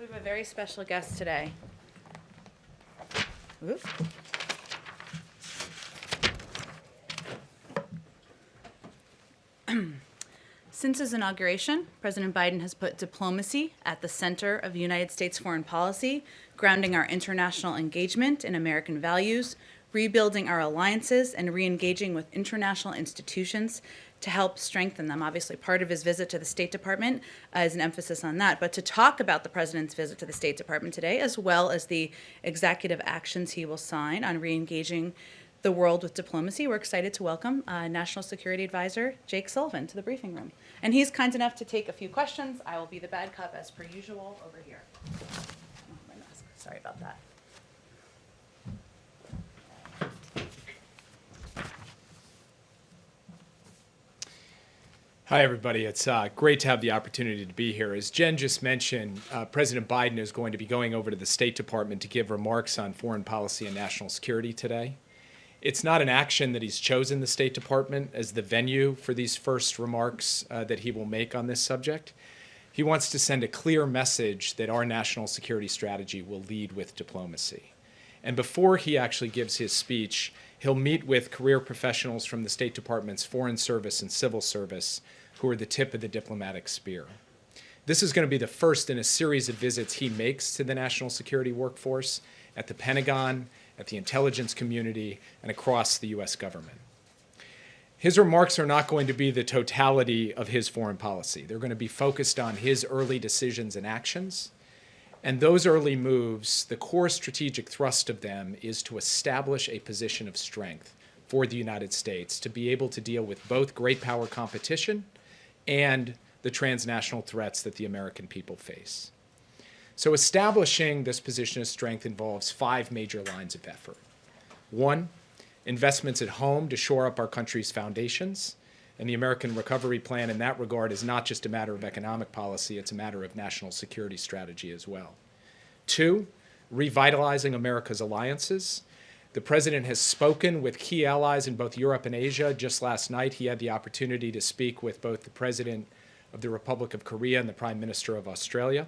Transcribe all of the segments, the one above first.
We have a very special guest today. Oops. Since his inauguration, President Biden has put diplomacy at the center of United States foreign policy, grounding our international engagement in American values, rebuilding our alliances, and re-engaging with international institutions to help strengthen them. Obviously, part of his visit to the State Department is an emphasis on that. But to talk about the president's visit to the State Department today, as well as the executive actions he will sign on re-engaging the world with diplomacy, we're excited to welcome National Security Advisor Jake Sullivan to the briefing room. And he's kind enough to take a few questions. I will be the bad cop as per usual over here. Oh, my mask. Sorry about that. Hi, everybody. It's great to have the opportunity to be here. As Jen just mentioned, President Biden is going to be going over to the State Department to give remarks on foreign policy and national security today. It's not an action that he's chosen the State Department as the venue for these first remarks that he will make on this subject. He wants to send a clear message that our national security strategy will lead with diplomacy. And before he actually gives his speech, he'll meet with career professionals from the State Department's Foreign Service and Civil Service who are the tip of the diplomatic spear. This is going to be the first in a series of visits he makes to the national security workforce at the Pentagon, at the intelligence community, and across the U.S. government. His remarks are not going to be the totality of his foreign policy. They're going to be focused on his early decisions and actions. And those early moves, the core strategic thrust of them is to establish a position of strength for the United States to be able to deal with both great power competition and the transnational threats that the American people face. So establishing this position of strength involves 5 major lines of effort. 1, investments at home to shore up our country's foundations. And the American Recovery Plan in that regard is not just a matter of economic policy, it's a matter of national security strategy as well. 2, revitalizing America's alliances. The president has spoken with key allies in both Europe and Asia. Just last night, he had the opportunity to speak with both the president of the Republic of Korea and the Prime Minister of Australia.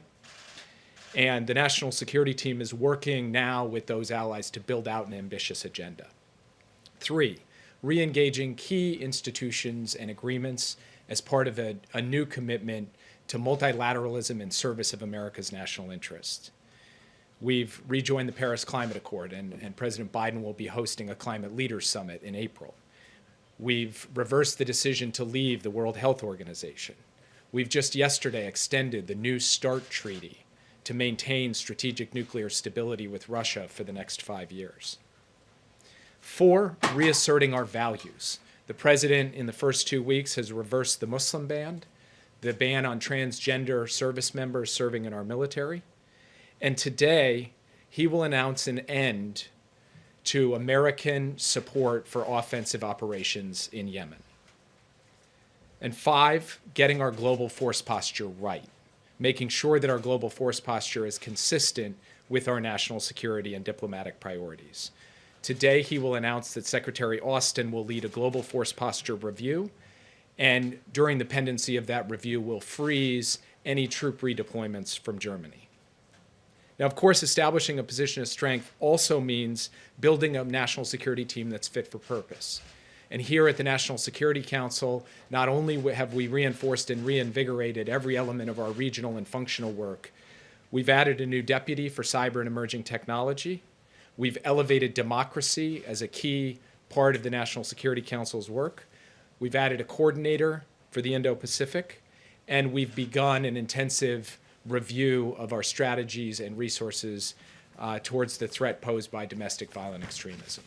And the national security team is working now with those allies to build out an ambitious agenda. 3, re-engaging key institutions and agreements as part of a new commitment to multilateralism in service of America's national interest. We've rejoined the Paris Climate Accord, and President Biden will be hosting a Climate Leaders Summit in April. We've reversed the decision to leave the World Health Organization. We've just yesterday extended the New START Treaty to maintain strategic nuclear stability with Russia for the next 5 years. 4, reasserting our values. The president, in the first 2 weeks, has reversed the Muslim ban, the ban on transgender service members serving in our military. And today, he will announce an end to American support for offensive operations in Yemen. And 5, getting our global force posture right, making sure that our global force posture is consistent with our national security and diplomatic priorities. Today, he will announce that Secretary Austin will lead a global force posture review, and during the pendency of that review, will freeze any troop redeployments from Germany. Now, of course, establishing a position of strength also means building a national security team that's fit for purpose. And here at the National Security Council, not only have we reinforced and reinvigorated every element of our regional and functional work, we've added a new deputy for cyber and emerging technology. We've elevated democracy as a key part of the National Security Council's work. We've added a coordinator for the Indo-Pacific, and we've begun an intensive review of our strategies and resources towards the threat posed by domestic violent extremism.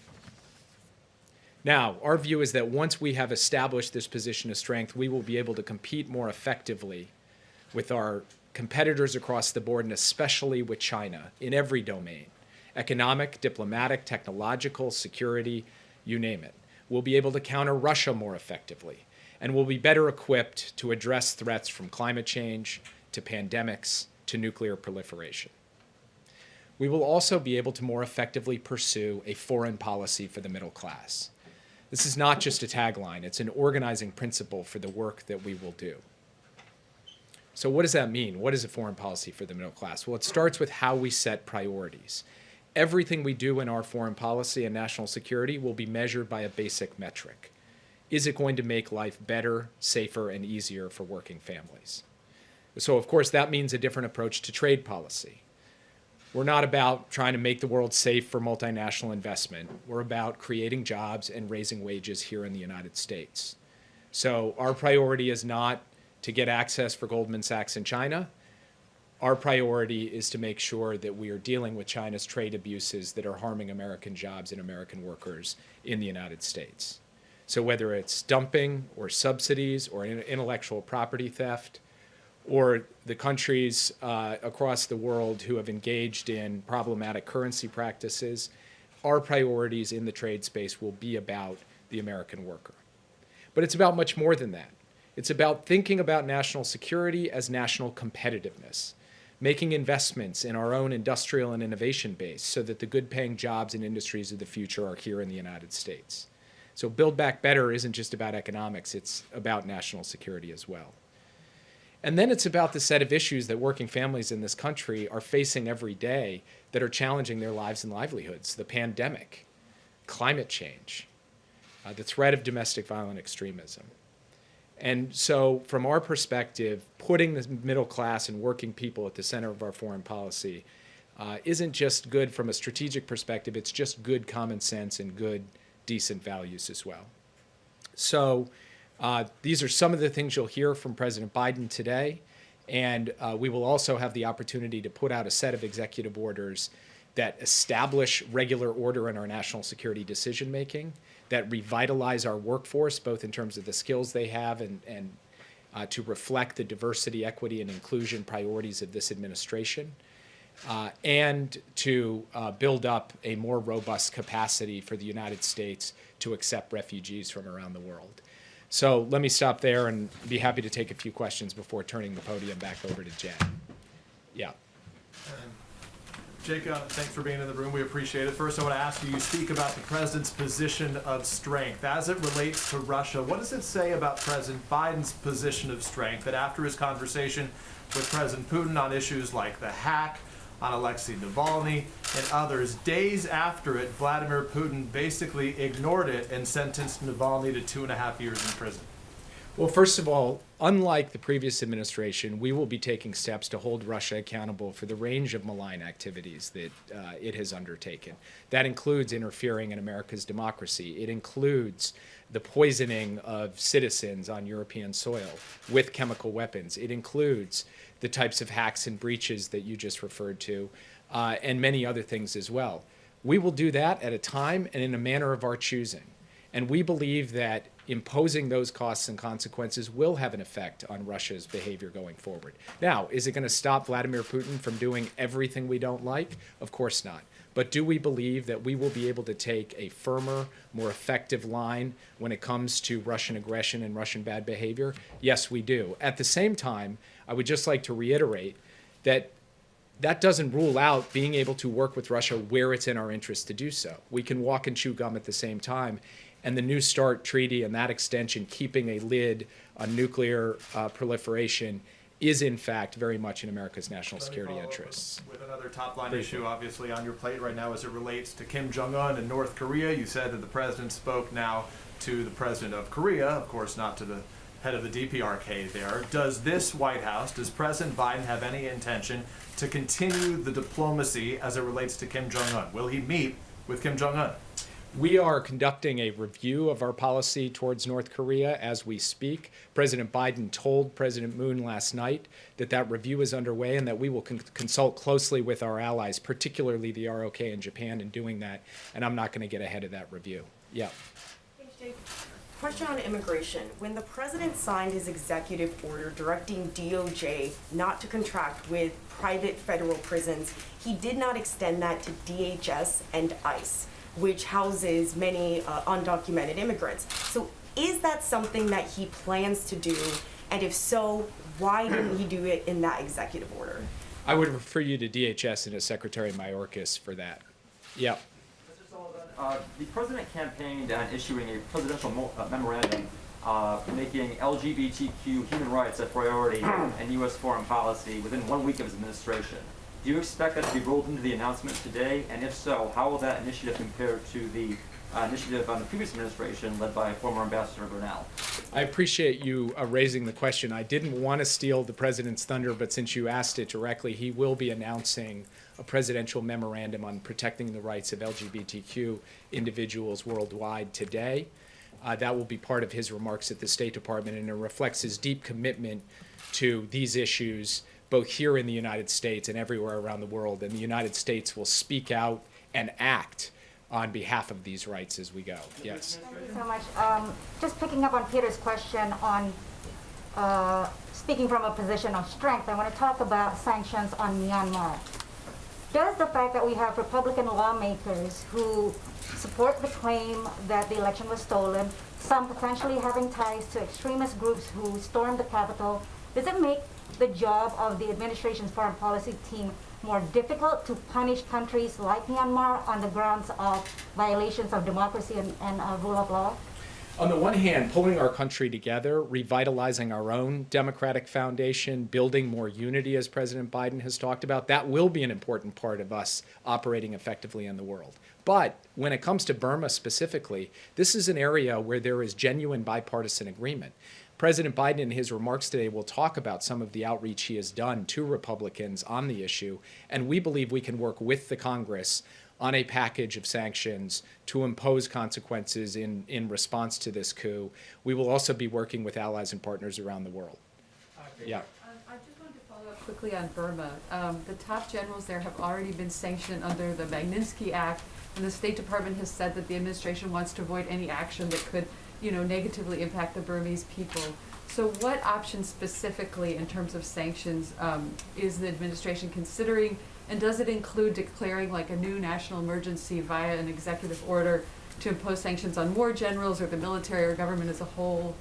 Now, our view is that once we have established this position of strength, we will be able to compete more effectively with our competitors across the board, and especially with China in every domain: economic, diplomatic, technological, security, you name it. We'll be able to counter Russia more effectively, and we'll be better equipped to address threats from climate change to pandemics to nuclear proliferation. We will also be able to more effectively pursue a foreign policy for the middle class. This is not just a tagline, it's an organizing principle for the work that we will do. So what does that mean? What is a foreign policy for the middle class? Well, it starts with how we set priorities. Everything we do in our foreign policy and national security will be measured by a basic metric. Is it going to make life better, safer, and easier for working families? So, of course, that means a different approach to trade policy. We're not about trying to make the world safe for multinational investment. We're about creating jobs and raising wages here in the United States. So our priority is not to get access for Goldman Sachs in China. Our priority is to make sure that we are dealing with China's trade abuses that are harming American jobs and American workers in the United States. So whether it's dumping or subsidies or intellectual property theft, or the countries across the world who have engaged in problematic currency practices, our priorities in the trade space will be about the American worker. But it's about much more than that. It's about thinking about national security as national competitiveness, making investments in our own industrial and innovation base so that the good-paying jobs and industries of the future are here in the United States. So Build Back Better isn't just about economics, it's about national security as well. And then it's about the set of issues that working families in this country are facing every day that are challenging their lives and livelihoods: the pandemic, climate change, the threat of domestic violent extremism. And so from our perspective, putting the middle class and working people at the center of our foreign policy isn't just good from a strategic perspective, it's just good common sense and good, decent values as well. So these are some of the things you'll hear from President Biden today, and we will also have the opportunity to put out a set of executive orders that establish regular order in our national security decision-making, that revitalize our workforce, both in terms of the skills they have and to reflect the diversity, equity, and inclusion priorities of this administration, and to build up a more robust capacity for the United States to accept refugees from around the world. So let me stop there and be happy to take a few questions before turning the podium back over to Jen. Yeah. Jake, thanks for being in the room. We appreciate it. First, I want to ask you, you speak about the president's position of strength. As it relates to Russia, what does it say about President Biden's position of strength that after his conversation with President Putin on issues like the hack, on Alexei Navalny, and others, days after it, Vladimir Putin basically ignored it and sentenced Navalny to 2.5 years in prison? Well, first of all, unlike the previous administration, we will be taking steps to hold Russia accountable for the range of malign activities that it has undertaken. That includes interfering in America's democracy. It includes the poisoning of citizens on European soil with chemical weapons. It includes the types of hacks and breaches that you just referred to, and many other things as well. We will do that at a time and in a manner of our choosing. And we believe that imposing those costs and consequences will have an effect on Russia's behavior going forward. Now, is it going to stop Vladimir Putin from doing everything we don't like? Of course not. But do we believe that we will be able to take a firmer, more effective line when it comes to Russian aggression and Russian bad behavior? Yes, we do. At the same time, I would just like to reiterate that that doesn't rule out being able to work with Russia where it's in our interest to do so. We can walk and chew gum at the same time. And the New START treaty and that extension, keeping a lid on nuclear proliferation, is in fact very much in America's national security interests. With another top-line issue, obviously, on your plate right now as it relates to Kim Jong-un and North Korea. You said that the president spoke now to the president of Korea, of course not to the head of the DPRK there. Does this White House, does President Biden have any intention to continue the diplomacy as it relates to Kim Jong-un? Will he meet with Kim Jong-un? We are conducting a review of our policy towards North Korea as we speak. President Biden told President Moon last night that that review is underway and that we will consult closely with our allies, particularly the ROK and Japan, in doing that. And I'm not going to get ahead of that review. Yeah. Thanks, Jake. Question on immigration. When the president signed his executive order directing DOJ not to contract with private federal prisons, he did not extend that to DHS and ICE, which houses many undocumented immigrants. So is that something that he plans to do? And if so, why didn't he do it in that executive order? I would refer you to DHS and to Secretary Mayorkas for that. Yeah. Mr. Sullivan, the president campaigned on issuing a presidential memorandum making LGBTQ human rights a priority in U.S. foreign policy within 1 week of his administration. Do you expect that to be rolled into the announcement today? And if so, how will that initiative compare to the initiative on the previous administration led by former Ambassador Burnell? I appreciate you raising the question. I didn't want to steal the president's thunder, but since you asked it directly, he will be announcing a presidential memorandum on protecting the rights of LGBTQ individuals worldwide today. That will be part of his remarks at the State Department, and it reflects his deep commitment to these issues, both here in the United States and everywhere around the world. And the United States will speak out and act on behalf of these rights as we go. Yes. Thank you so much. Just picking up on Peter's question on speaking from a position of strength, I want to talk about sanctions on Myanmar. Does the fact that we have Republican lawmakers who support the claim that the election was stolen, some potentially having ties to extremist groups who stormed the Capitol, does it make the job of the administration's foreign policy team more difficult to punish countries like Myanmar on the grounds of violations of democracy and rule of law? On the one hand, pulling our country together, revitalizing our own democratic foundation, building more unity, as President Biden has talked about, that will be an important part of us operating effectively in the world. But when it comes to Burma specifically, this is an area where there is genuine bipartisan agreement. President Biden in his remarks today will talk about some of the outreach he has done to Republicans on the issue, and we believe we can work with the Congress on a package of sanctions to impose consequences in response to this coup. We will also be working with allies and partners around the world. Yeah. I just wanted to follow up quickly on Burma. The top generals there have already been sanctioned under the Magnitsky Act, and the State Department has said that the administration wants to avoid any action that could, negatively impact the Burmese people. So what options specifically in terms of sanctions is the administration considering, and does it include declaring like a new national emergency via an executive order to impose sanctions on more generals or the military or government as a whole?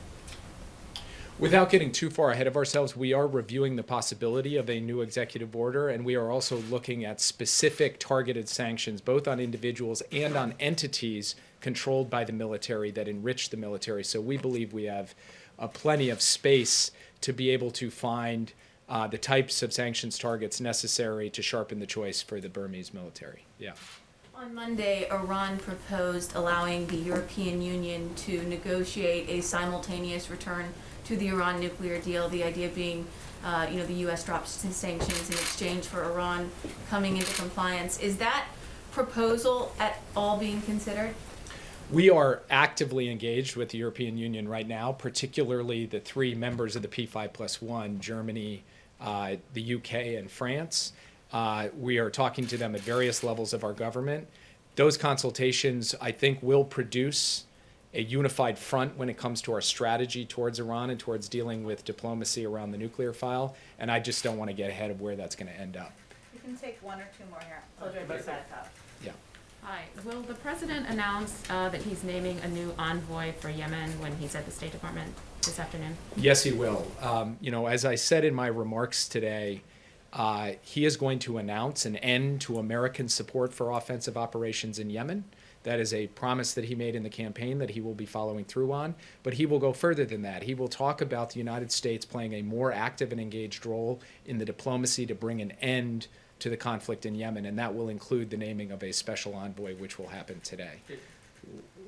Without getting too far ahead of ourselves, we are reviewing the possibility of a new executive order, and we are also looking at specific targeted sanctions, both on individuals and on entities controlled by the military that enrich the military. So we believe we have plenty of space to be able to find the types of sanctions targets necessary to sharpen the choice for the Burmese military. Yeah. On Monday, Iran proposed allowing the European Union to negotiate a simultaneous return to the Iran nuclear deal, the idea being, the U.S. drops sanctions in exchange for Iran coming into compliance. Is that proposal at all being considered? We are actively engaged with the European Union right now, particularly the three members of the P5+1, Germany, the UK, and France. We are talking to them at various levels of our government. Those consultations, I think, will produce a unified front when it comes to our strategy towards Iran and towards dealing with diplomacy around the nuclear file, and I just don't want to get ahead of where that's going to end up. You can take one or two more here. Close your eyes at the top. Yeah. Hi. Will the president announce that he's naming a new envoy for Yemen when he's at the State Department this afternoon? Yes, he will. As I said in my remarks today, he is going to announce an end to American support for offensive operations in Yemen. That is a promise that he made in the campaign that he will be following through on. But he will go further than that. He will talk about the United States playing a more active and engaged role in the diplomacy to bring an end to the conflict in Yemen, and that will include the naming of a special envoy, which will happen today.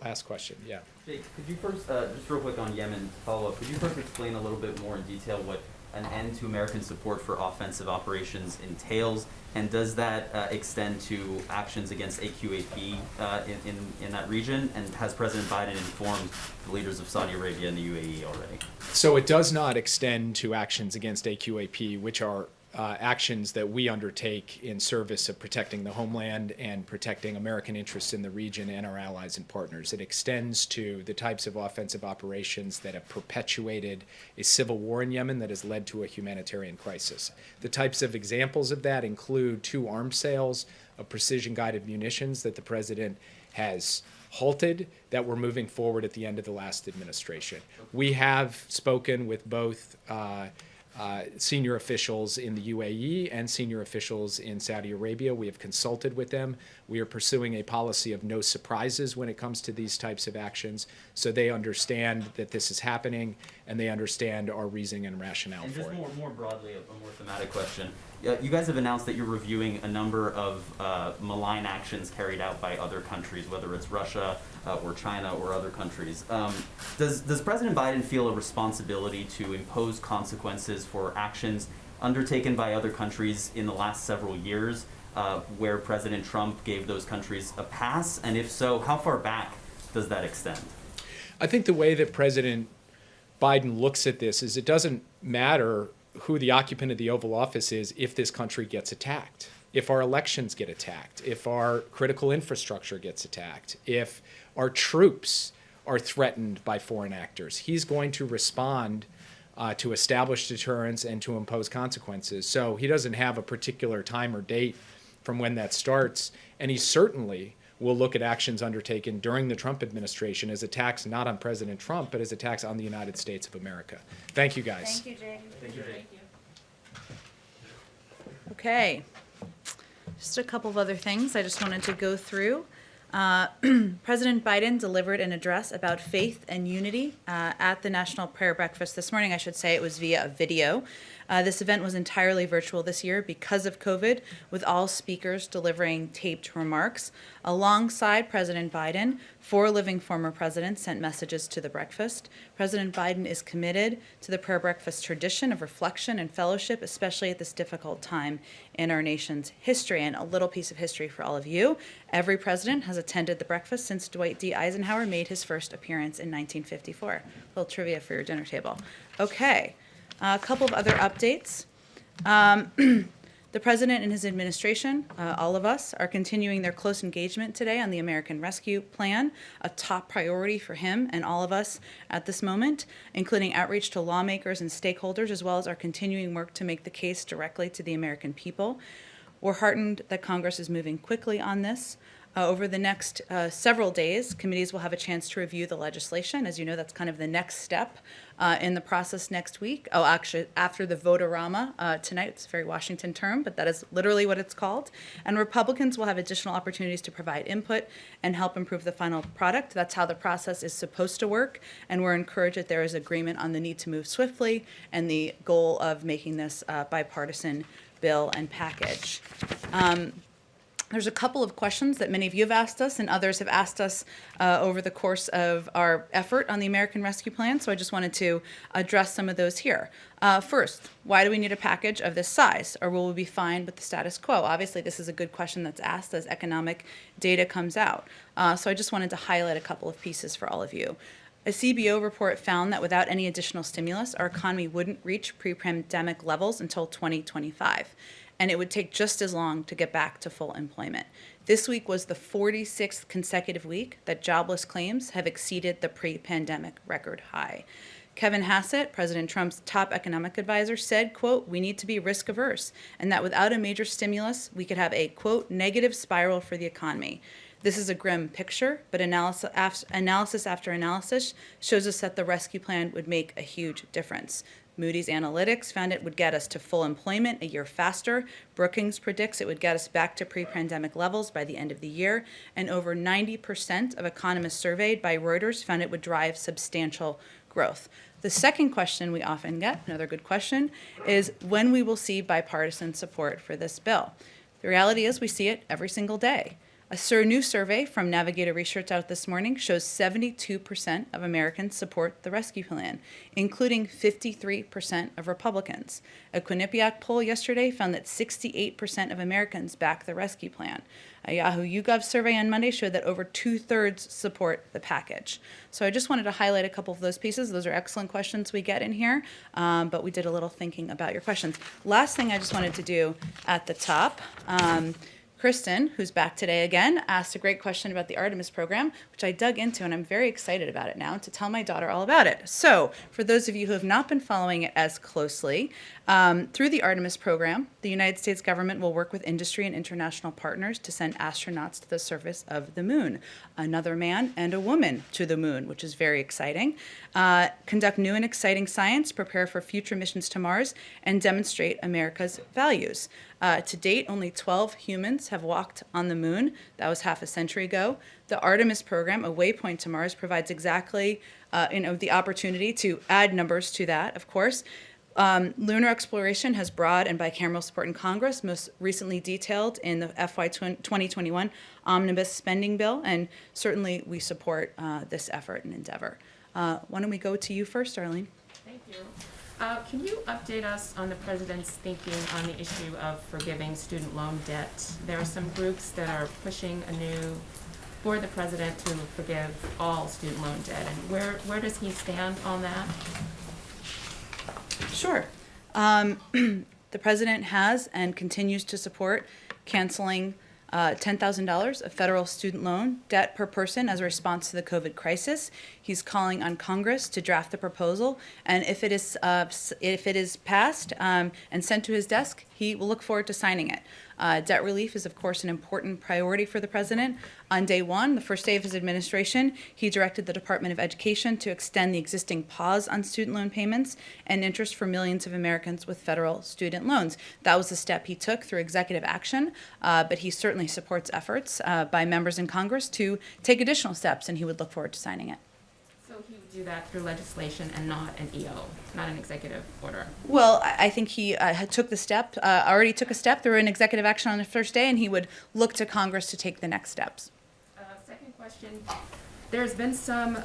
Last question, yeah. Jake, could you first, just real quick on Yemen, to follow up, could you first explain a little bit more in detail what an end to American support for offensive operations entails, and does that extend to actions against AQAP in that region, and has President Biden informed the leaders of Saudi Arabia and the UAE already? So it does not extend to actions against AQAP, which are actions that we undertake in service of protecting the homeland and protecting American interests in the region and our allies and partners. It extends to the types of offensive operations that have perpetuated a civil war in Yemen that has led to a humanitarian crisis. The types of examples of that include 2 arms sales of precision-guided munitions that the president has halted that were moving forward at the end of the last administration. We have spoken with both senior officials in the UAE and senior officials in Saudi Arabia. We have consulted with them. We are pursuing a policy of no surprises when it comes to these types of actions, so they understand that this is happening and they understand our reasoning and rationale And for just it. more broadly, a more thematic question. You guys have announced that you're reviewing a number of malign actions carried out by other countries, whether it's Russia or China or other countries. Does President Biden feel a responsibility to impose consequences for actions undertaken by other countries in the last several years, where President Trump gave those countries a pass? And if so, how far back does that extend? I think the way that President Biden looks at this is it doesn't matter who the occupant of the Oval Office is if this country gets attacked, if our elections get attacked, if our critical infrastructure gets attacked, if our troops are threatened by foreign actors. He's going to respond to establish deterrence and to impose consequences. So he doesn't have a particular time or date from when that starts, and he certainly will look at actions undertaken during the Trump administration as attacks not on President Trump, but as attacks on the United States of America. Thank you, guys. Thank you, Jake. Thank you. Okay. Just a couple of other things I just wanted to go through. President Biden delivered an address about faith and unity at the National Prayer Breakfast this morning. I should say it was via a video. This event was entirely virtual this year because of COVID, with all speakers delivering taped remarks. Alongside President Biden, 4 living former presidents sent messages to the breakfast. President Biden is committed to the prayer breakfast tradition of reflection and fellowship, especially at this difficult time in our nation's history. And a little piece of history for all of you. Every president has attended the breakfast since Dwight D. Eisenhower made his first appearance in 1954. A little trivia for your dinner table. Okay. A couple of other updates. The president and his administration, all of us, are continuing their close engagement today on the American Rescue Plan, a top priority for him and all of us at this moment, including outreach to lawmakers and stakeholders, as well as our continuing work to make the case directly to the American people. We're heartened that Congress is moving quickly on this. Over the next several days, committees will have a chance to review the legislation. As you know, that's kind of the next step in the process next week. Oh, actually, after the vote-a-rama tonight. It's a very Washington term, but that is literally what it's called. And Republicans will have additional opportunities to provide input and help improve the final product. That's how the process is supposed to work, and we're encouraged that there is agreement on the need to move swiftly and the goal of making this a bipartisan bill and package. There's a couple of questions that many of you have asked us and others have asked us over the course of our effort on the American Rescue Plan, so I just wanted to address some of those here. First, why do we need a package of this size, or will we be fine with the status quo? Obviously, this is a good question that's asked as economic data comes out. So I just wanted to highlight a couple of pieces for all of you. A CBO report found that without any additional stimulus, our economy wouldn't reach pre-pandemic levels until 2025. And it would take just as long to get back to full employment. This week was the 46th consecutive week that jobless claims have exceeded the pre-pandemic record high. Kevin Hassett, President Trump's top economic advisor, said, quote, "We need to be risk averse, and that without a major stimulus, we could have a, quote, negative spiral for the economy." This is a grim picture, but analysis after analysis shows us that the rescue plan would make a huge difference. Moody's Analytics found it would get us to full employment a year faster. Brookings predicts it would get us back to pre-pandemic levels by the end of the year. And over 90% of economists surveyed by Reuters found it would drive substantial growth. The second question we often get, another good question, is when we will see bipartisan support for this bill. The reality is we see it every single day. A new survey from Navigator Research out this morning shows 72% of Americans support the rescue plan, including 53% of Republicans. A Quinnipiac poll yesterday found that 68% of Americans back the rescue plan. A Yahoo YouGov survey on Monday showed that over 2/3 support the package. So I just wanted to highlight a couple of those pieces. Those are excellent questions we get in here, but we did a little thinking about your questions. Last thing I just wanted to do at the top, Kristen, who's back today again, asked a great question about the Artemis program, which I dug into, and I'm very excited about it now to tell my daughter all about it. So, for those of you who have not been following it as closely, Through the Artemis program, the United States government will work with industry and international partners to send astronauts to the surface of the moon. Another man and a woman to the moon, which is very exciting. Conduct new and exciting science, prepare for future missions to Mars, and demonstrate America's values. To date, only 12 humans have walked on the moon. That was half a century ago. The Artemis program, a waypoint to Mars, provides exactly the opportunity to add numbers to that, of course. Lunar exploration has broad and bicameral support in Congress, most recently detailed in the FY 2021 Omnibus Spending Bill, and certainly we support this effort and endeavor. Why don't we go to you first, Arlene? Thank you. Can you update us on the president's thinking on the issue of forgiving student loan debt? There are some groups that are pushing for the president to forgive all student loan debt, and where does he stand on that? Sure. The president has and continues to support canceling $10,000 of federal student loan debt per person as a response to the COVID crisis. He's calling on Congress to draft the proposal, and if it is passed and sent to his desk, he will look forward to signing it. Debt relief is, of course, an important priority for the president. On day one, the first day of his administration, he directed the Department of Education to extend the existing pause on student loan payments and interest for millions of Americans with federal student loans. That was a step he took through executive action, but he certainly supports efforts by members in Congress to take additional steps, and he would look forward to signing it. So he would do that through legislation and not an EO, not an executive order? Well, I think he already took a step through an executive action on the first day, and he would look to Congress to take the next steps. Second question, there's been some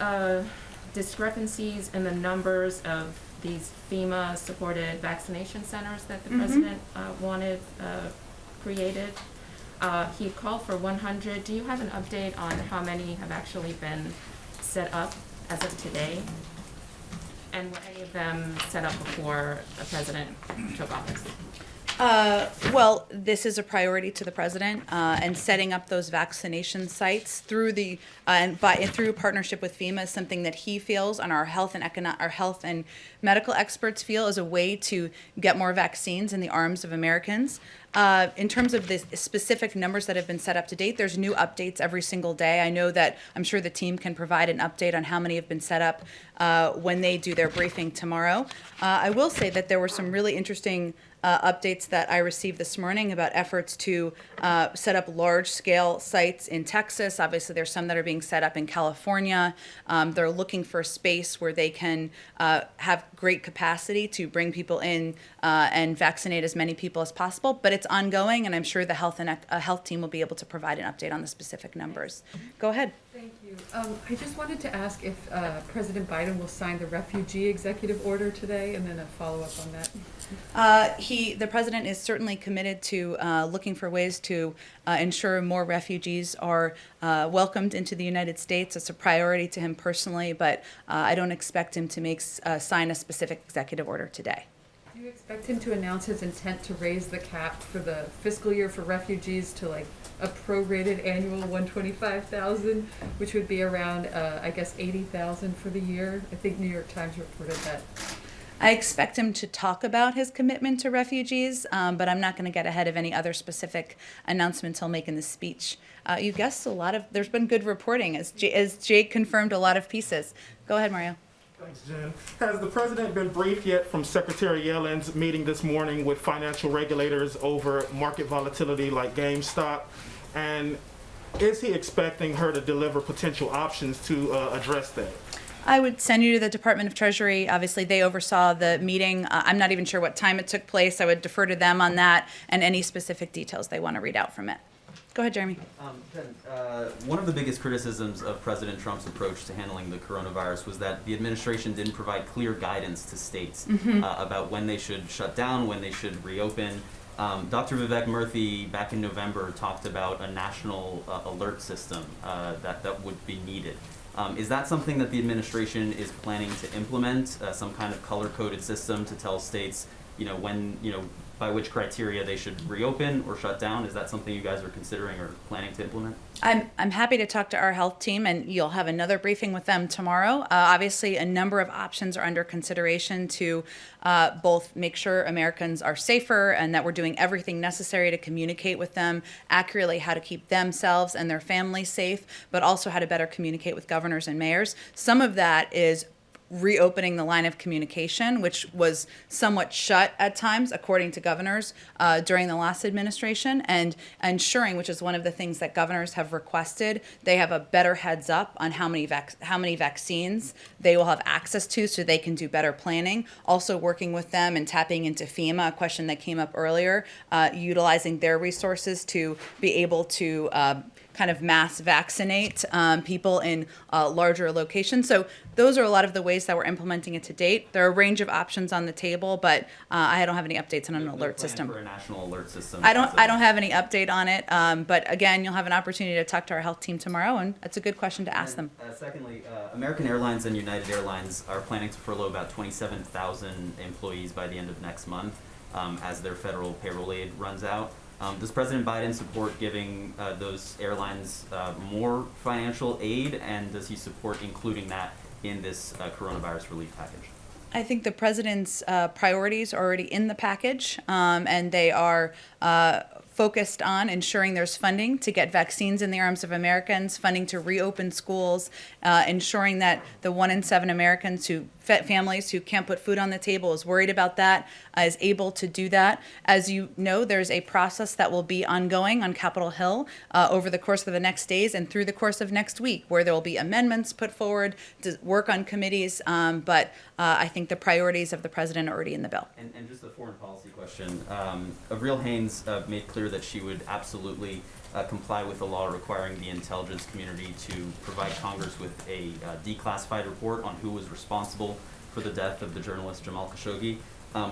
discrepancies in the numbers of these FEMA-supported vaccination centers that the president wanted created. He called for 100. Do you have an update on how many have actually been set up as of today? And were any of them set up before the president took office? Well, this is a priority to the president, and setting up those vaccination sites through through partnership with FEMA is something that he feels, and our health and medical experts feel, is a way to get more vaccines in the arms of Americans. In terms of the specific numbers that have been set up to date, there's new updates every single day. I know that I'm sure the team can provide an update on how many have been set up when they do their briefing tomorrow. I will say that there were some really interesting updates that I received this morning about efforts to set up large-scale sites in Texas. Obviously, there's some that are being set up in California. They're looking for a space where they can have great capacity to bring people in and vaccinate as many people as possible. But it's ongoing, and I'm sure the health team will be able to provide an update on the specific numbers. Go ahead. Thank you. I just wanted to ask if President Biden will sign the refugee executive order today, and then a follow-up on that. The president is certainly committed to looking for ways to ensure more refugees are welcomed into the United States. It's a priority to him personally, but I don't expect him to sign a specific executive order today. Do you expect him to announce his intent to raise the cap for the fiscal year for refugees to like a prorated annual 125,000, which would be around, I guess, 80,000 for the year? I think New York Times reported that. I expect him to talk about his commitment to refugees, but I'm not going to get ahead of any other specific announcements he'll make in the speech. You guessed there's been good reporting, as Jake confirmed a lot of pieces. Go ahead, Mario. Thanks, Jen. Has the president been briefed yet from Secretary Yellen's meeting this morning with financial regulators over market volatility like GameStop? And is he expecting her to deliver potential options to address that? I would send you to the Department of Treasury. Obviously, they oversaw the meeting. I'm not even sure what time it took place. I would defer to them on that and any specific details they want to read out from it. Go ahead, Jeremy. Jen, one of the biggest criticisms of President Trump's approach to handling the coronavirus was that the administration didn't provide clear guidance to states about when they should shut down, when they should reopen. Dr. Vivek Murthy back in November talked about a national alert system that would be needed. Is that something that the administration is planning to implement, some kind of color-coded system to tell states, when, by which criteria they should reopen or shut down? Is that something you guys are considering or planning to implement? I'm happy to talk to our health team, and you'll have another briefing with them tomorrow. Obviously, a number of options are under consideration to both make sure Americans are safer and that we're doing everything necessary to communicate with them accurately how to keep themselves and their families safe, but also how to better communicate with governors and mayors. Some of that is reopening the line of communication, which was somewhat shut at times, according to governors, during the last administration, and ensuring, which is one of the things that governors have requested, they have a better heads up on how many vaccines they will have access to so they can do better planning. Also working with them and tapping into FEMA, a question that came up earlier, utilizing their resources to be able to kind of mass vaccinate people in larger locations. So those are a lot of the ways that we're implementing it to date. There are a range of options on the table, but I don't have any updates on an alert system. For a national alert system. I don't have any update on it. But again, you'll have an opportunity to talk to our health team tomorrow, and that's a good question to ask them. Secondly, American Airlines and United Airlines are planning to furlough about 27,000 employees by the end of next month as their federal payroll aid runs out. Does President Biden support giving those airlines more financial aid, and does he support including that in this coronavirus relief package? I think the president's priorities are already in the package, and they are focused on ensuring there's funding to get vaccines in the arms of Americans, funding to reopen schools, ensuring that the 1 in 7 Americans families who can't put food on the table is worried about that, is able to do that. As you know, there's a process that will be ongoing on Capitol Hill over the course of the next days and through the course of next week, where there will be amendments put forward to work on committees. But I think the priorities of the president are already in the bill. And just a foreign policy question. Avril Haines made clear that she would absolutely comply with the law requiring the intelligence community to provide Congress with a declassified report on who was responsible for the death of the journalist Jamal Khashoggi.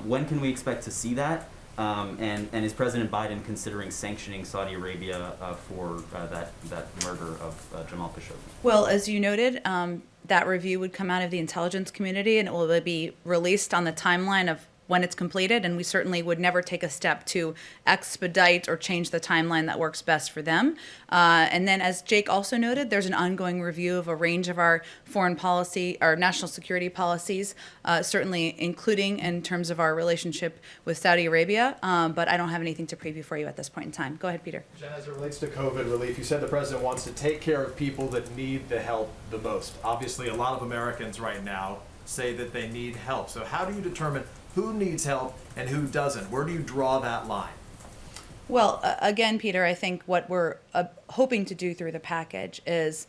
When can we expect to see that? And is President Biden considering sanctioning Saudi Arabia for that murder of Jamal Khashoggi? Well, as you noted, that review would come out of the intelligence community, and it will be released on the timeline of when it's completed, and we certainly would never take a step to expedite or change the timeline that works best for them. And then, as Jake also noted, there's an ongoing review of a range of our foreign policy, our national security policies, certainly including in terms of our relationship with Saudi Arabia, but I don't have anything to preview for you at this point in time. Go ahead, Peter. Jen, as it relates to COVID relief, you said the president wants to take care of people that need the help the most. Obviously, a lot of Americans right now say that they need help. So how do you determine who needs help and who doesn't? Where do you draw that line? Well, again, Peter, I think what we're hoping to do through the package is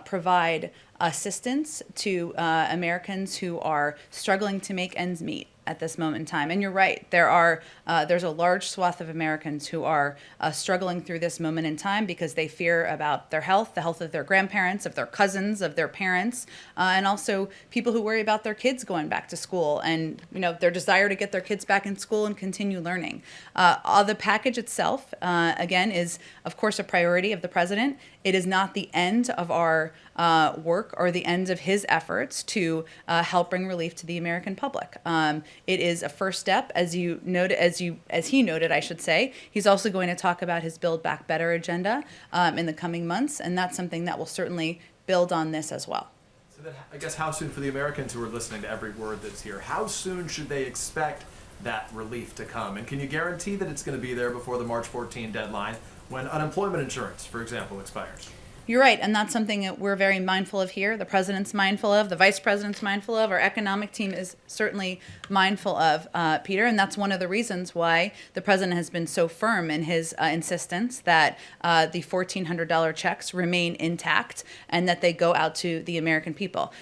provide assistance to Americans who are struggling to make ends meet at this moment in time. And you're right, there's a large swath of Americans who are struggling through this moment in time because they fear about their health, the health of their grandparents, of their cousins, of their parents, and also people who worry about their kids going back to school and their desire to get their kids back in school and continue learning. The package itself, again, is of course a priority of the president. It is not the end of our work or the end of his efforts to help bring relief to the American public. It is a first step, as he noted, I should say. He's also going to talk about his Build Back Better agenda in the coming months, and that's something that will certainly build on this as well. So then, I guess, how soon, for the Americans who are listening to every word that's here, how soon should they expect that relief to come? And can you guarantee that it's going to be there before the March 14 deadline when unemployment insurance, for example, expires? You're right, and that's something that we're very mindful of here. The president's mindful of, the vice president's mindful of, our economic team is certainly mindful of, Peter, and that's one of the reasons why the president has been so firm in his insistence that the $1,400 checks remain intact and that they go out to the American people.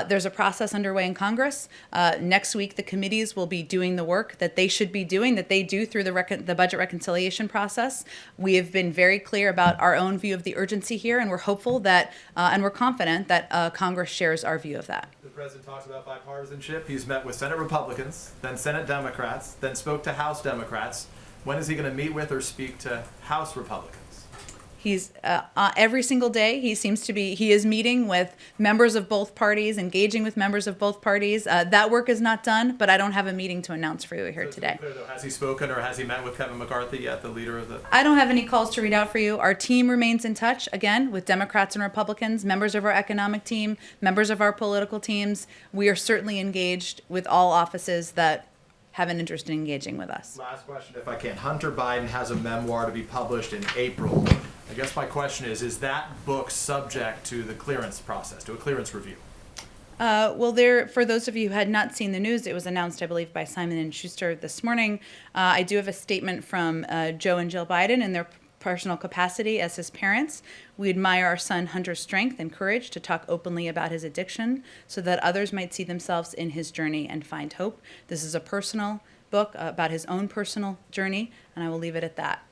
There's a process underway in Congress. Next week, the committees will be doing the work that they should be doing, that they do through the budget reconciliation process. We have been very clear about our own view of the urgency here, and we're hopeful that, and we're confident that Congress shares our view of that. The president talks about bipartisanship. He's met with Senate Republicans, then Senate Democrats, then spoke to House Democrats. When is he going to meet with or speak to House Republicans? He's every single day. He is meeting with members of both parties, engaging with members of both parties. That work is not done, but I don't have a meeting to announce for you here So to be today. clear, though, has he spoken or has he met with Kevin McCarthy yet, the leader of the? I don't have any calls to read out for you. Our team remains in touch, again, with Democrats and Republicans, members of our economic team, members of our political teams. We are certainly engaged with all offices that have an interest in engaging with us. Last question, if I can. Hunter Biden has a memoir to be published in April. I guess my question is that book subject to the clearance process, to a clearance review? Well, for those of you who had not seen the news, it was announced, I believe, by Simon & Schuster this morning. I do have a statement from Joe and Jill Biden in their personal capacity as his parents. We admire our son Hunter's strength and courage to talk openly about his addiction so that others might see themselves in his journey and find hope. This is a personal book about his own personal journey, and I will leave it at that.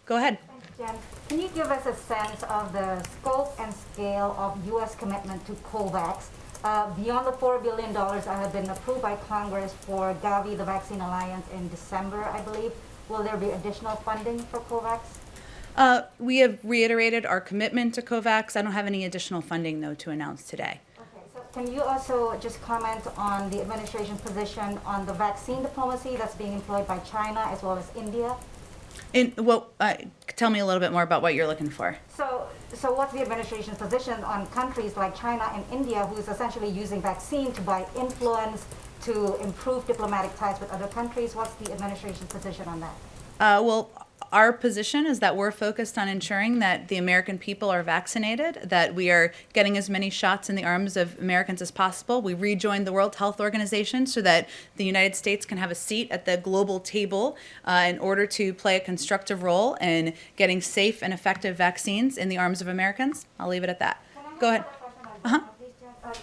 Go ahead. Jen, can you give us a sense of the scope and scale of U.S. commitment to COVAX? Beyond the $4 billion that have been approved by Congress for Gavi, the Vaccine Alliance, in December, I believe, will there be additional funding for COVAX? We have reiterated our commitment to COVAX. I don't have any additional funding, though, to announce today. Okay, so can you also just comment on the administration position on the vaccine diplomacy that's being employed by China as well as India? Tell me a little bit more about what you're looking for. So what's the administration's position on countries like China and India, who is essentially using vaccine to buy influence to improve diplomatic ties with other countries? What's the administration's position on that? Our position is that we're focused on ensuring that the American people are vaccinated, that we are getting as many shots in the arms of Americans as possible. We rejoined the World Health Organization so that the United States can have a seat at the global table in order to play a constructive role in getting safe and effective vaccines in the arms of Americans. I'll leave it at that. Go ahead.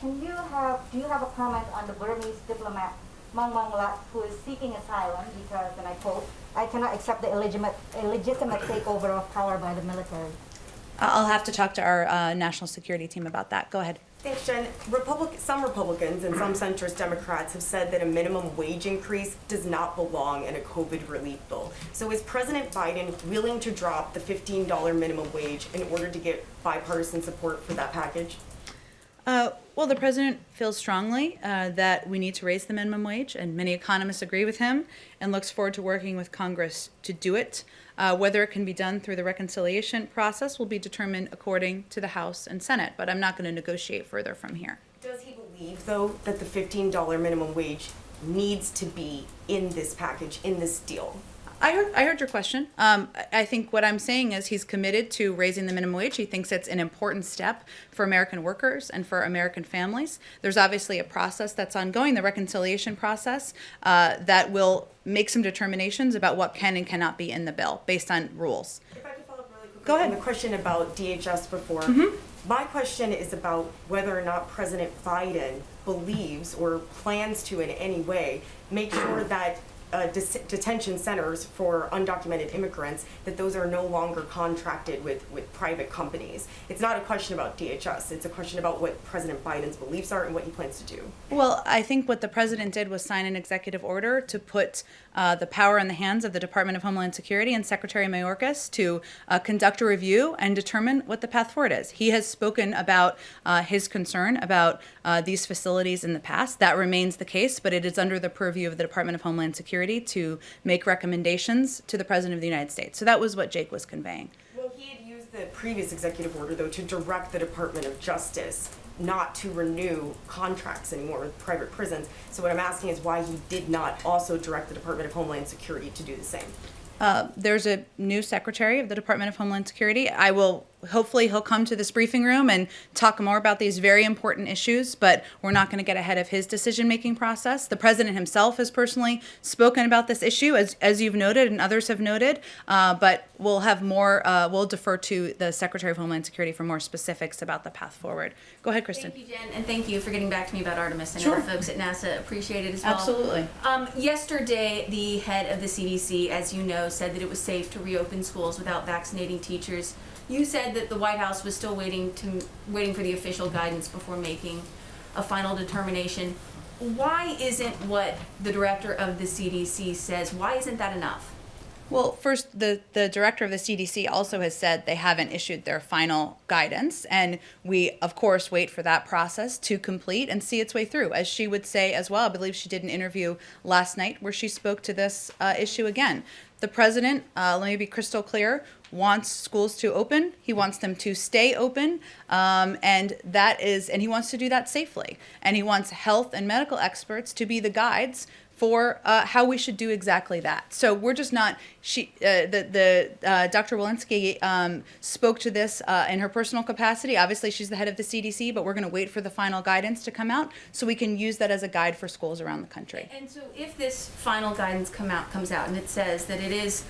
Do you have a comment on the Burmese diplomat Mong Mong Lat, who is seeking asylum because, and I quote, "I cannot accept the illegitimate takeover of power by the military"? I'll have to talk to our national security team about that. Go ahead. Thanks, Jen. Some Republicans and some centrist Democrats have said that a minimum wage increase does not belong in a COVID relief bill. So is President Biden willing to drop the $15 minimum wage in order to get bipartisan support for that package? Well, the president feels strongly that we need to raise the minimum wage, and many economists agree with him, and looks forward to working with Congress to do it. Whether it can be done through the reconciliation process will be determined according to the House and Senate, but I'm not going to negotiate further from here. Does he believe, though, that the $15 minimum wage needs to be in this package, in this deal? I heard your question. I think what I'm saying is he's committed to raising the minimum wage. He thinks it's an important step for American workers and for American families. There's obviously a process that's ongoing, the reconciliation process, that will make some determinations about what can and cannot be in the bill based on rules. If I could follow up really quickly. Go ahead. On the question about DHS before. My question is about whether or not President Biden believes or plans to in any way make sure that detention centers for undocumented immigrants, that those are no longer contracted with private companies. It's not a question about DHS. It's a question about what President Biden's beliefs are and what he plans to do. Well, I think what the president did was sign an executive order to put the power in the hands of the Department of Homeland Security and Secretary Mayorkas to conduct a review and determine what the path forward is. He has spoken about his concern about these facilities in the past. That remains the case, but it is under the purview of the Department of Homeland Security to make recommendations to the President of the United States. So that was what Jake was conveying. Well, he had used the previous executive order, though, to direct the Department of Justice not to renew contracts anymore with private prisons. So what I'm asking is why he did not also direct the Department of Homeland Security to do the same. There's a new secretary of the Department of Homeland Security. Hopefully he'll come to this briefing room and talk more about these very important issues, but we're not going to get ahead of his decision-making process. The president himself has personally spoken about this issue, as you've noted and others have noted, but we'll have more, we'll defer to the Secretary of Homeland Security for more specifics about the path forward. Go ahead, Kristen. Thank you, Jen, and thank you for getting back to me about Artemis. I know Sure. the folks at NASA appreciate it as well. Absolutely. Yesterday, the head of the CDC, as you know, said that it was safe to reopen schools without vaccinating teachers. You said that the White House was still waiting for the official guidance before making a final determination. Why isn't what the director of the CDC says, why isn't that enough? Well, first, the director of the CDC also has said they haven't issued their final guidance, and we, of course, wait for that process to complete and see its way through. As she would say as well, I believe she did an interview last night where she spoke to this issue again. The president, let me be crystal clear, wants schools to open. He wants them to stay open, and he wants to do that safely. And he wants health and medical experts to be the guides for how we should do exactly that. So we're just not. Dr. Walensky spoke to this in her personal capacity. Obviously, she's the head of the CDC, but we're going to wait for the final guidance to come out so we can use that as a guide for schools around the country. And so if this final guidance comes out and it says that it is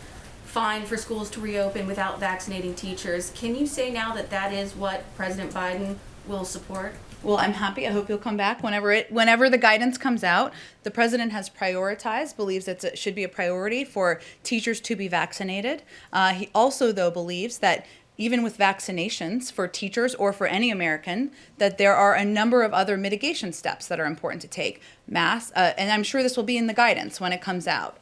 fine for schools to reopen without vaccinating teachers, can you say now that that is what President Biden will support? Well, I'm happy. I hope you'll come back whenever the guidance comes out. The president has prioritized, believes that it should be a priority for teachers to be vaccinated. He also, though, believes that even with vaccinations for teachers or for any American, that there are a number of other mitigation steps that are important to take. And I'm sure this will be in the guidance when it comes out,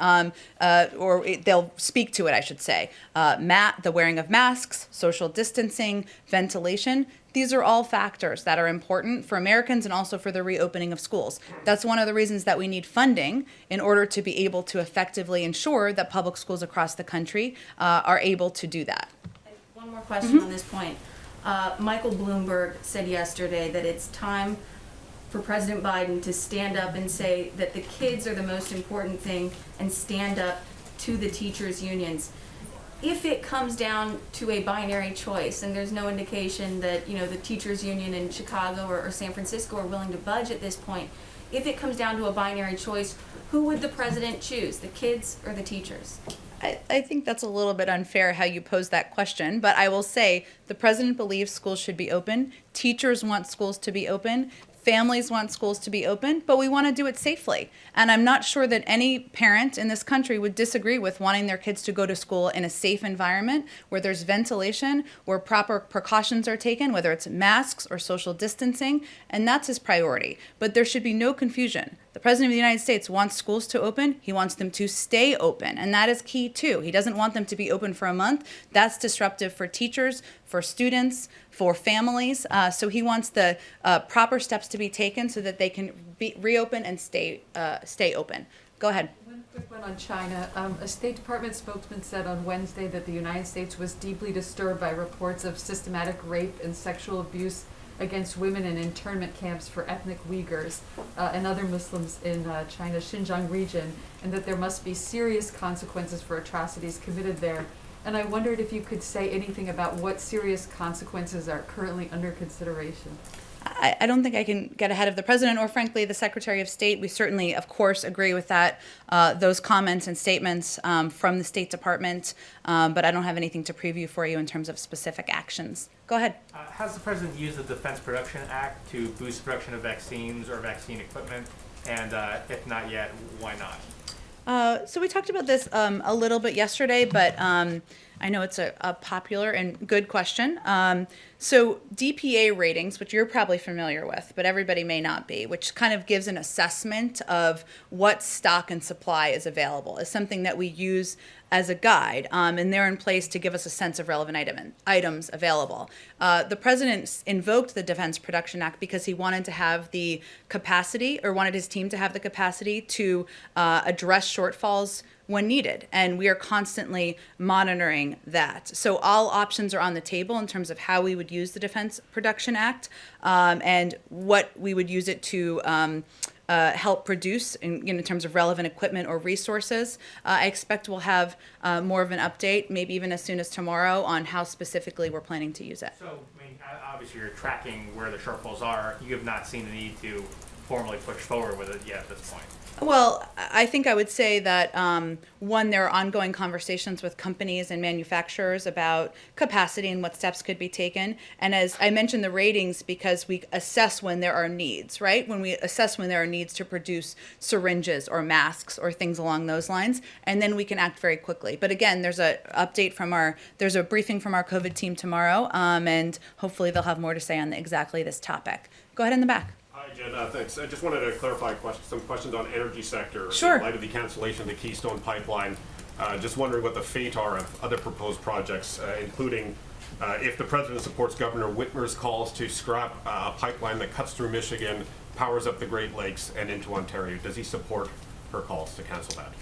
they'll speak to it, I should say. The wearing of masks, social distancing, ventilation. These are all factors that are important for Americans and also for the reopening of schools. That's one of the reasons that we need funding in order to be able to effectively ensure that public schools across the country are able to do that. One more question on this point. Michael Bloomberg said yesterday that it's time for President Biden to stand up and say that the kids are the most important thing and stand up to the teachers' unions. If it comes down to a binary choice, and there's no indication that the teachers' union in Chicago or San Francisco are willing to budge at this point, if it comes down to a binary choice, who would the president choose, the kids or the teachers? I think that's a little bit unfair how you pose that question, but I will say the president believes schools should be open. Teachers want schools to be open. Families want schools to be open, but we want to do it safely. And I'm not sure that any parent in this country would disagree with wanting their kids to go to school in a safe environment where there's ventilation, where proper precautions are taken, whether it's masks or social distancing, and that's his priority. But there should be no confusion. The President of the United States wants schools to open. He wants them to stay open, and that is key too. He doesn't want them to be open for a month. That's disruptive for teachers, for students, for families. So he wants the proper steps to be taken so that they can reopen and stay open. Go ahead. One quick one on China. A State Department spokesman said on Wednesday that the United States was deeply disturbed by reports of systematic rape and sexual abuse against women in internment camps for ethnic Uyghurs and other Muslims in China's Xinjiang region, and that there must be serious consequences for atrocities committed there. And I wondered if you could say anything about what serious consequences are currently under consideration. I don't think I can get ahead of the president or, frankly, the Secretary of State. We certainly, of course, agree with that, those comments and statements from the State Department, but I don't have anything to preview for you in terms of specific actions. Go ahead. Has the president used the Defense Production Act to boost production of vaccines or vaccine equipment? And if not yet, why not? So we talked about this a little bit yesterday, but I know it's a popular and good question. So DPA ratings, which you're probably familiar with, but everybody may not be, which kind of gives an assessment of what stock and supply is available, is something that we use as a guide, and they're in place to give us a sense of relevant items available. The president invoked the Defense Production Act because he wanted to have the capacity, or wanted his team to have the capacity to address shortfalls when needed, and we are constantly monitoring that. So all options are on the table in terms of how we would use the Defense Production Act and what we would use it to help produce in terms of relevant equipment or resources. I expect we'll have more of an update, maybe even as soon as tomorrow, on how specifically we're planning to use it. So, I mean, obviously you're tracking where the shortfalls are. You have not seen the need to formally push forward with it yet at this point. Well, I think I would say that, one, there are ongoing conversations with companies and manufacturers about capacity and what steps could be taken. And as I mentioned, the ratings, because we assess when there are needs, right? When we assess when there are needs to produce syringes or masks or things along those lines, and then we can act very quickly. But again, there's a briefing from our COVID team tomorrow, and hopefully they'll have more to say on exactly this topic. Go ahead in the back. Hi, Jen. Thanks. I just wanted to clarify some questions on energy sector. Sure. In light of the cancellation of the Keystone Pipeline, Just wondering what the fate are of other proposed projects, including if the president supports Governor Whitmer's calls to scrap a pipeline that cuts through Michigan, powers up the Great Lakes and into Ontario. Does he support her calls to cancel that?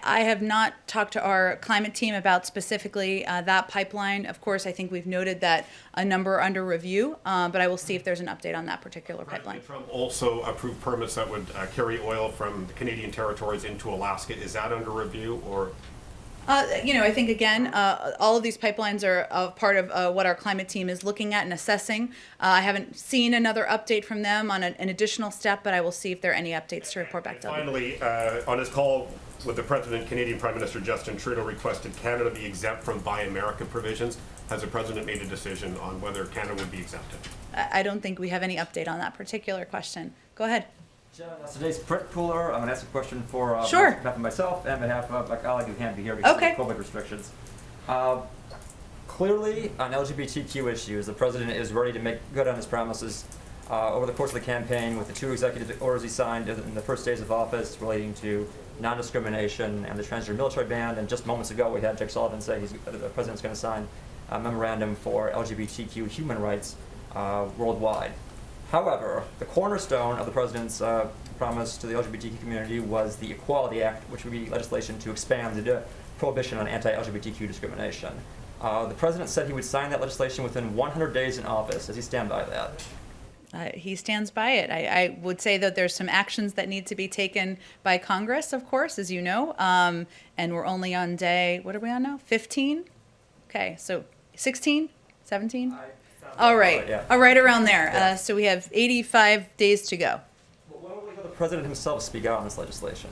I have not talked to our climate team about specifically that pipeline. Of course, I think we've noted that a number are under review, but I will see if there's an update on that particular pipeline. President Trump also approved permits that would carry oil from the Canadian territories into Alaska. Is that under review, or? I think, again, all of these pipelines are a part of what our climate team is looking at and assessing. I haven't seen another update from them on an additional step, but I will see if there are any updates to report back to them. Finally, on his call with the President, Canadian Prime Minister Justin Trudeau requested Canada be exempt from Buy American provisions. Has the President made a decision on whether Canada would be exempted? I don't think we have any update on that particular question. Go ahead. Jen, today's print cooler. I'm going to ask a question for Sure. on behalf of myself and on behalf of my colleague who can't be here because Okay. of COVID restrictions. Clearly, on LGBTQ issues, the president is ready to make good on his promises. Over the course of the campaign, with the 2 executive orders he signed in the first days of office relating to non-discrimination and the transgender military ban, and just moments ago we had Jake Sullivan say the president's going to sign a memorandum for LGBTQ human rights worldwide. However, the cornerstone of the president's promise to the LGBTQ community was the Equality Act, which would be legislation to expand the prohibition on anti-LGBTQ discrimination. The president said he would sign that legislation within 100 days in office. Does he stand by that? He stands by it. I would say that there's some actions that need to be taken by Congress, of course, as you know, and we're only on day, what are we on now? 15? Okay, so 16, 17? All right, yeah. right around there. Yeah. So we have 85 days to go. When will we hear the president himself speak out on this legislation?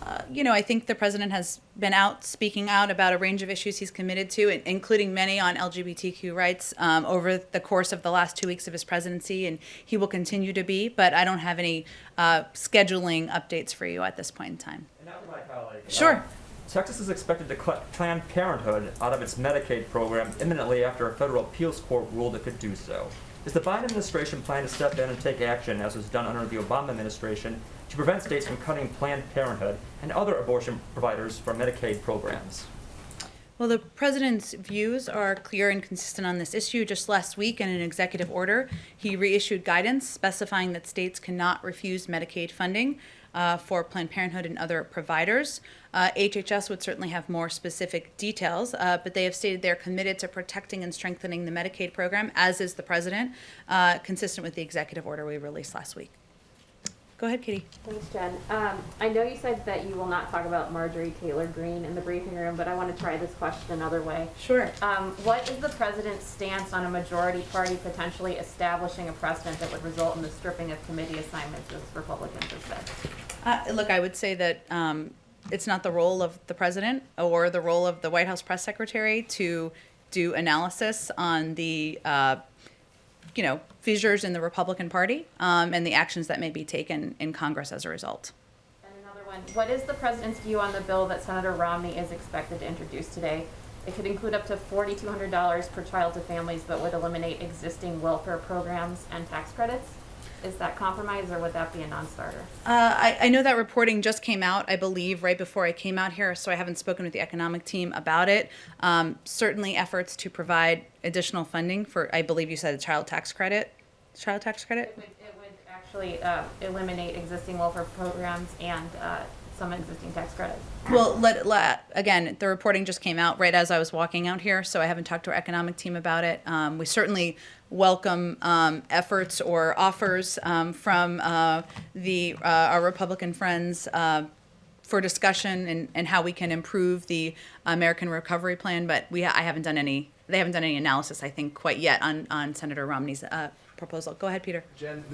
I think the president has been out speaking out about a range of issues he's committed to, including many on LGBTQ rights over the course of the last 2 weeks of his presidency, and he will continue to be, but I don't have any scheduling updates for you at this point in time. And now to my colleague. Sure. Texas is expected to cut Planned Parenthood out of its Medicaid program imminently after a federal appeals court ruled it could do so. Is the Biden administration planning to step in and take action, as was done under the Obama administration, to prevent states from cutting Planned Parenthood and other abortion providers from Medicaid programs? Well, the president's views are clear and consistent on this issue. Just last week, in an executive order, he reissued guidance specifying that states cannot refuse Medicaid funding for Planned Parenthood and other providers. HHS would certainly have more specific details, but they have stated they're committed to protecting and strengthening the Medicaid program, as is the president, consistent with the executive order we released last week. Go ahead, Katie. Thanks, Jen. I know you said that you will not talk about Marjorie Taylor Greene in the briefing room, but I want to try this question another way. Sure. What is the president's stance on a majority party potentially establishing a precedent that would result in the stripping of committee assignments, as Republicans have said? Look, I would say that it's not the role of the president or the role of the White House press secretary to do analysis on the fissures in the Republican Party and the actions that may be taken in Congress as a result. And another one, what is the president's view on the bill that Senator Romney is expected to introduce today? It could include up to $4,200 per child to families, but would eliminate existing welfare programs and tax credits. Is that compromise, or would that be a non-starter? I know that reporting just came out, I believe, right before I came out here, so I haven't spoken with the economic team about it. Certainly efforts to provide additional funding for, I believe you said, a child tax credit? Child tax credit? It would actually eliminate existing welfare programs and some existing tax credits. Well, again, the reporting just came out right as I was walking out here, so I haven't talked to our economic team about it. We certainly welcome efforts or offers from our Republican friends for discussion and how we can improve the American Recovery Plan, but they haven't done any analysis, I think, quite yet on Senator Romney's proposal. Go ahead, Peter. Jen,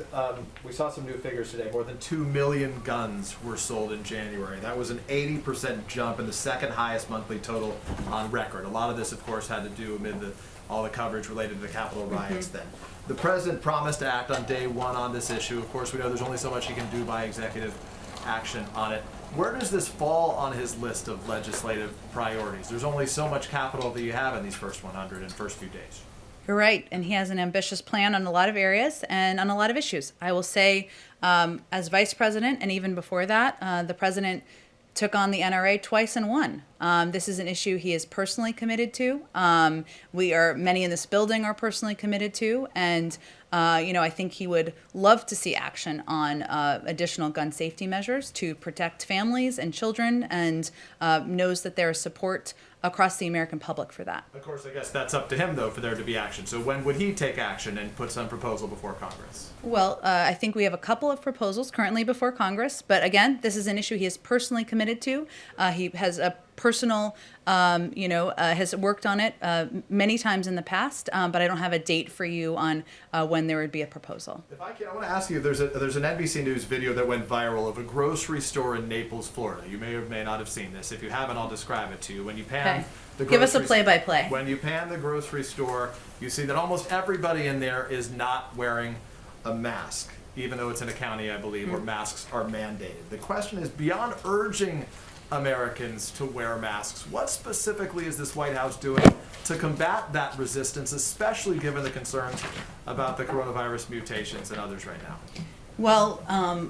we saw some new figures today. More than 2 million guns were sold in January. That was an 80% jump and the second highest monthly total on record. A lot of this, of course, had to do amid all the coverage related to the Capitol riots then. The president promised to act on day one on this issue. Of course, we know there's only so much he can do by executive action on it. Where does this fall on his list of legislative priorities? There's only so much capital that you have in these first 100 and first few days. You're right, and he has an ambitious plan on a lot of areas and on a lot of issues. I will say, as vice president, and even before that, the president took on the NRA twice and won. This is an issue he is personally committed to. Many in this building are personally committed to, and I think he would love to see action on additional gun safety measures to protect families and children, and knows that there is support across the American public for that. Of course, I guess that's up to him, though, for there to be action. So when would he take action and put some proposal before Congress? Well, I think we have a couple of proposals currently before Congress, but again, this is an issue he is personally committed to. He has a personal, has worked on it many times in the past, but I don't have a date for you on when there would be a proposal. If I can, I want to ask you, there's an NBC News video that went viral of a grocery store in Naples, Florida. You may or may not have seen this. If you haven't, I'll describe it to you. When you pan Give us a play-by-play. When you pan the grocery store, you see that almost everybody in there is not wearing a mask, even though it's in a county, I believe, where masks are mandated. The question is, beyond urging Americans to wear masks, what specifically is this White House doing to combat that resistance, especially given the concerns about the coronavirus mutations and others right now? Well,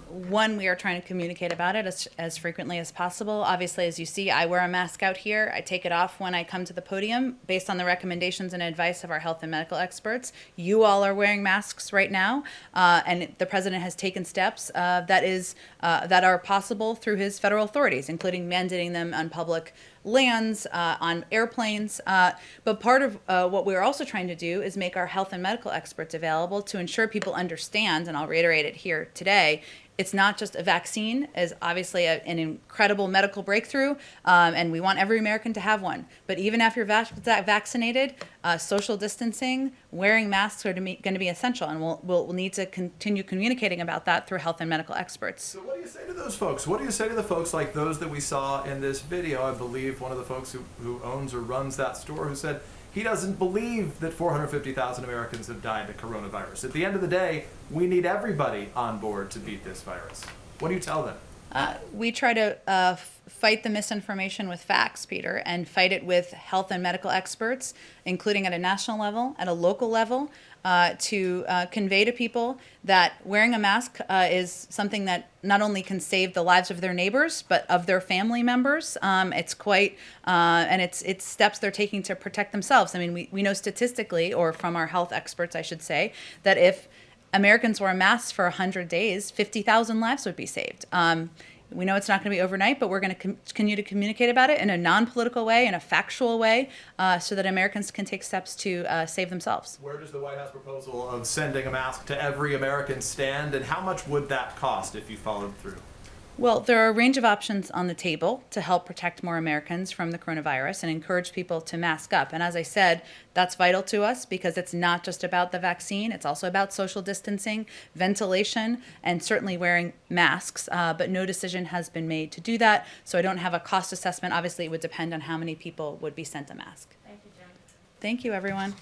one, we are trying to communicate about it as frequently as possible. Obviously, as you see, I wear a mask out here. I take it off when I come to the podium based on the recommendations and advice of our health and medical experts. You all are wearing masks right now, and the president has taken steps that are possible through his federal authorities, including mandating them on public lands, on airplanes. But part of what we're also trying to do is make our health and medical experts available to ensure people understand, and I'll reiterate it here today, it's not just a vaccine, is obviously an incredible medical breakthrough, and we want every American to have one. But even after you're vaccinated, social distancing, wearing masks are going to be essential, and we'll need to continue communicating about that through health and medical experts. So what do you say to those folks? What do you say to the folks like those that we saw in this video? I believe one of the folks who owns or runs that store who said he doesn't believe that 450,000 Americans have died of coronavirus. At the end of the day, we need everybody on board to beat this virus. What do you tell them? We try to fight the misinformation with facts, Peter, and fight it with health and medical experts, including at a national level, at a local level, to convey to people that wearing a mask is something that not only can save the lives of their neighbors, but of their family members. It's quite, and it's steps they're taking to protect themselves. I mean, we know statistically, or from our health experts, I should say, that if Americans wore masks for 100 days, 50,000 lives would be saved. We know it's not going to be overnight, but we're going to continue to communicate about it in a non-political way, in a factual way, so that Americans can take steps to save themselves. Where does the White House proposal of sending a mask to every American stand, and how much would that cost if you followed through? Well, there are a range of options on the table to help protect more Americans from the coronavirus and encourage people to mask up. And as I said, that's vital to us because it's not just about the vaccine. It's also about social distancing, ventilation, and certainly wearing masks. But no decision has been made to do that. So I don't have a cost assessment. Obviously, it would depend on how many people would be sent a mask. Thank you, Jen. Thank you, everyone.